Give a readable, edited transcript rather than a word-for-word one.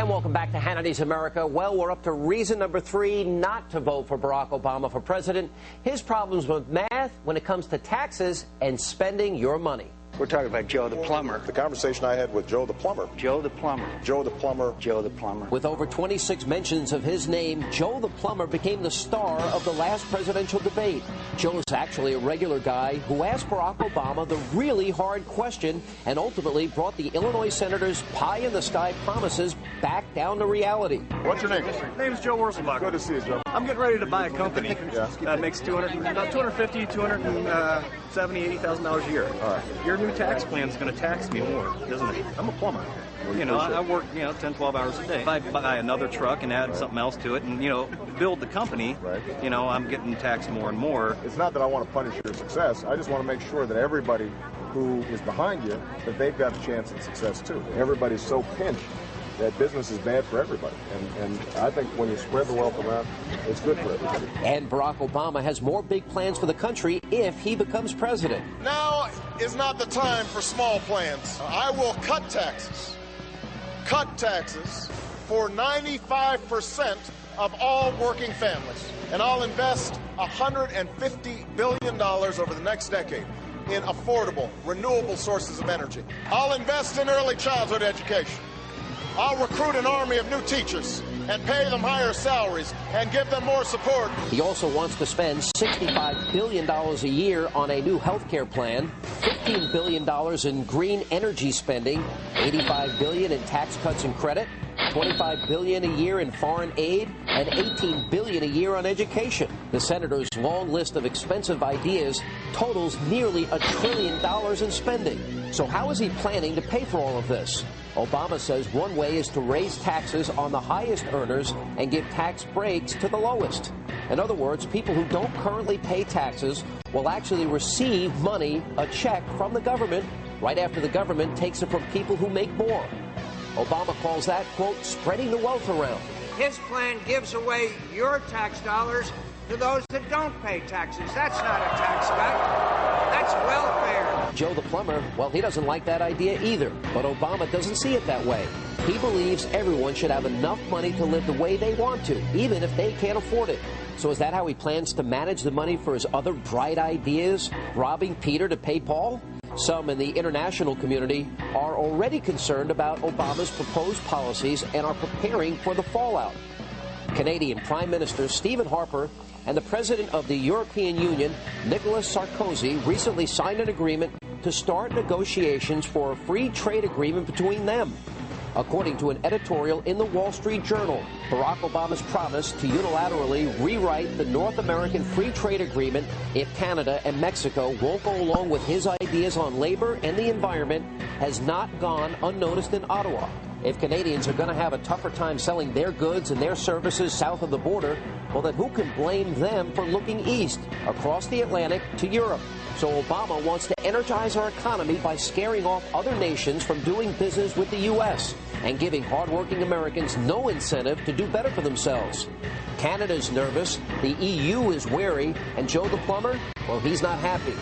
And welcome back to Hannity's America. Well, we're up to reason number 3 not to vote for Barack Obama for president. His problems with math when it comes to taxes and spending your money. We're talking about Joe the plumber. The conversation I had with Joe the plumber. Joe the plumber. Joe the plumber. Joe the plumber. With over 26 mentions of his name, Joe the plumber became the star of the last presidential debate. Joe's actually a regular guy who asked Barack Obama the really hard question and ultimately brought the Illinois senators' pie-in-the-sky promises back down to reality. What's your name? My name's Joe Wurzelbach. Good to see you, Joe. I'm getting ready to buy a company that makes about $250,000, $270,000, $80,000 a year. All right. Your new tax plan is going to tax me more, isn't it? I'm a plumber. You know, I work, 10, 12 hours a day. If I buy another truck and add something else to it and, build the company, I'm getting taxed more and more. It's not that I want to punish your success. I just want to make sure that everybody who is behind you, that they've got a chance at success too. Everybody's so pinched that business is bad for everybody. And I think when you spread the wealth around, it's good for everybody. And Barack Obama has more big plans for the country if he becomes president. Now is not the time for small plans. I will cut taxes for 95% of all working families. And I'll invest $150 billion over the next decade in affordable, renewable sources of energy. I'll invest in early childhood education. I'll recruit an army of new teachers and pay them higher salaries and give them more support. He also wants to spend $65 billion a year on a new health care plan, $15 billion in green energy spending, $85 billion in tax cuts and credit, $25 billion a year in foreign aid, and $18 billion a year on education. The senator's long list of expensive ideas totals nearly $1 trillion in spending. So how is he planning to pay for all of this? Obama says one way is to raise taxes on the highest earners and give tax breaks to the lowest. In other words, people who don't currently pay taxes will actually receive money, a check from the government, right after the government takes it from people who make more. Obama calls that, quote, spreading the wealth around. His plan gives away your tax dollars to those that don't pay taxes. That's not a tax cut. That's welfare. Joe the plumber, well, he doesn't like that idea either. But Obama doesn't see it that way. He believes everyone should have enough money to live the way they want to, even if they can't afford it. So is that how he plans to manage the money for his other bright ideas, robbing Peter to pay Paul? Some in the international community are already concerned about Obama's proposed policies and are preparing for the fallout. Canadian Prime Minister Stephen Harper and the President of the European Union, Nicolas Sarkozy, recently signed an agreement to start negotiations for a free trade agreement between them. According to an editorial in the Wall Street Journal, Barack Obama's promise to unilaterally rewrite the North American Free Trade Agreement if Canada and Mexico won't go along with his ideas on labor and the environment has not gone unnoticed in Ottawa. If Canadians are going to have a tougher time selling their goods and their services south of the border, well, then who can blame them for looking east, across the Atlantic to Europe? So Obama wants to energize our economy by scaring off other nations from doing business with the U.S. and giving hardworking Americans no incentive to do better for themselves. Canada's nervous, the EU is wary, and Joe the plumber, well, he's not happy.